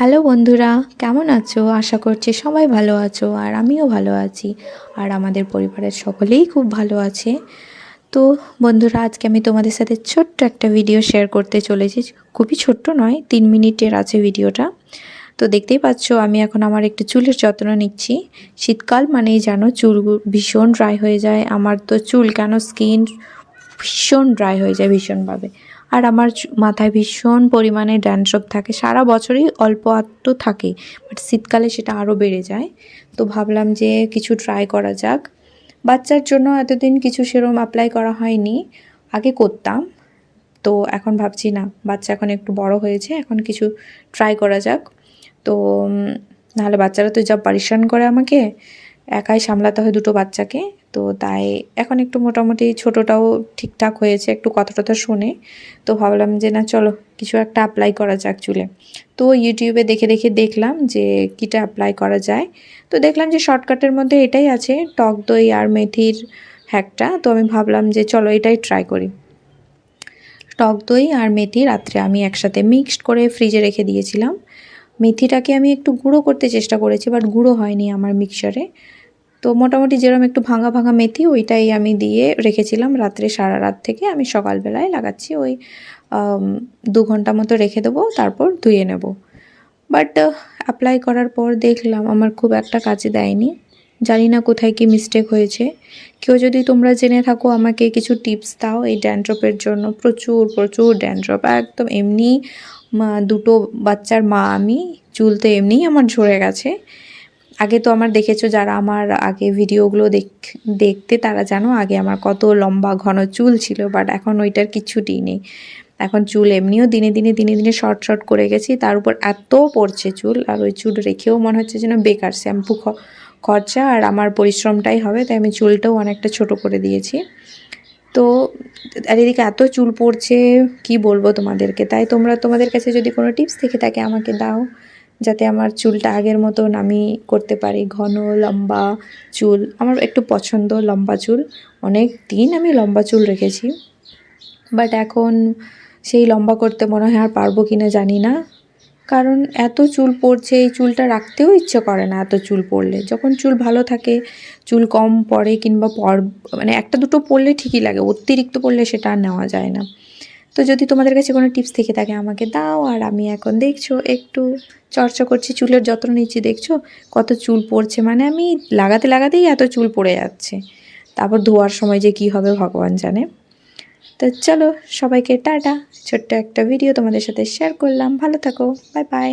Hello বন্ধুরা, কেমন আছো? আশা করছি সবাই ভালো আছো আর আমিও ভালো আছি। আর আমাদের পরিবারের সকলেই খুব ভালো আছে। তো বন্ধুরা, আজকে আমি তোমাদের সাথে ছোট্ট একটা ভিডিও শেয়ার করতে চলেছি। খুবই ছোট্ট নয়, 3 মিনিটের আছে ভিডিওটা। তো দেখতেই পাচ্ছ আমি এখন আমার একটু চুলের যত্ন নিচ্ছি। শীতকাল মানেই জানো চুল ভীষণ ড্রাই হয়ে যায়। আমার তো চুল কেন স্কিন ভীষণ ড্রাই হয়ে যায় ভীষণভাবে। আর আমার মাথায় ভীষণ পরিমাণে ড্যান্ড্রফ থাকে, সারা বছরই অল্প আধটু থাকে, বাট শীতকালে সেটা আরও বেড়ে যায়। তো ভাবলাম যে কিছু ট্রাই করা যাক। বাচ্চার জন্য এতদিন কিছু সেরম অ্যাপ্লাই করা হয়নি, আগে করতাম। তো এখন ভাবছি না, বাচ্চা এখন একটু বড় হয়েছে, এখন কিছু ট্রাই করা যাক। তো নাহলে বাচ্চারা তো যা পারেশান করে আমাকে, একাই সামলাতে হয় দুটো বাচ্চাকে। তো তাই এখন একটু মোটামুটি ছোটোটাও ঠিকঠাক হয়েছে, একটু কথা টথা শোনে। তো ভাবলাম যে না, চলো কিছু একটা অ্যাপ্লাই করা যাক চুলে। তো ইউটিউবে দেখলাম যে কীটা অ্যাপ্লাই করা যায়। তো দেখলাম যে শর্টকাটের মধ্যে এটাই আছে, টক দই আর মেথির হ্যাকটা। তো আমি ভাবলাম যে চলো এটাই ট্রাই করি। টক দই আর মেথি রাত্রে আমি একসাথে মিক্সড করে ফ্রিজে রেখে দিয়েছিলাম। মেথিটাকে আমি একটু গুঁড়ো করতে চেষ্টা করেছি, বাট গুঁড়ো হয়নি আমার মিক্সচারে। তো মোটামুটি যেরকম একটু ভাঙা ভাঙা মেথি, ওইটাই আমি দিয়ে রেখেছিলাম রাত্রে। সারা রাত থেকে আমি সকালবেলায় লাগাচ্ছি। ওই 2 ঘন্টা মতো রেখে দেবো, তারপর ধুয়ে নেব। বাট অ্যাপ্লাই করার পর দেখলাম আমার খুব একটা কাজে দেয়নি। জানি না কোথায় কি মিস্টেক হয়েছে। কেউ যদি তোমরা জেনে থাকো আমাকে কিছু টিপস দাও এই ড্যান্ড্রফের জন্য। প্রচুর প্রচুর ড্যান্ড্রফ, একদম এমনি দুটো বাচ্চার মা আমি, চুল তো এমনিই আমার ঝরে গেছে। আগে তো আমার দেখেছো, যারা আমার আগে ভিডিওগুলো দেখতে তারা জানো আগে আমার কত লম্বা ঘন চুল ছিল, বাট এখন ওইটার কিচ্ছুটি নেই। এখন চুল এমনিও দিনে দিনে শর্ট শর্ট করে গেছি, তার উপর এত পড়ছে চুল। আর ওই চুল রেখেও মনে হচ্ছে যেন বেকার, শ্যাম্পু খরচা আর আমার পরিশ্রমটাই হবে। তাই আমি চুলটাও অনেকটা ছোট করে দিয়েছি। তো আর এদিকে এত চুল পড়ছে, কি বলবো তোমাদেরকে। তাই তোমাদের কাছে যদি কোনো টিপস থেকে থাকে আমাকে দাও, যাতে আমার চুলটা আগের মতন আমি করতে পারি। ঘন লম্বা চুল আমার একটু পছন্দ, লম্বা চুল। অনেক দিন আমি লম্বা চুল রেখেছি, বাট এখন সেই লম্বা করতে মনে হয় আর পারবো কি না জানি না। কারণ এত চুল পড়ছে, এই চুলটা রাখতেও ইচ্ছে করে না এত চুল পড়লে। যখন চুল ভালো থাকে, চুল কম পড়ে কিংবা মানে একটা দুটো পড়লে ঠিকই লাগে, অতিরিক্ত পড়লে সেটা আর নেওয়া যায় না। তো যদি তোমাদের কাছে কোনো টিপস থেকে থাকে আমাকে দাও। আর আমি এখন দেখছো একটু চর্চা করছি, চুলের যত্ন নিচ্ছি। দেখছো কত চুল পড়ছে, মানে আমি লাগাতেই এত চুল পড়ে যাচ্ছে। তারপর ধোয়ার সময় যে কী হবে ভগবান জানে। তো চলো সবাইকে টাটা। ছোট্ট একটা ভিডিও তোমাদের সাথে শেয়ার করলাম। ভালো থাকো, বাই বাই।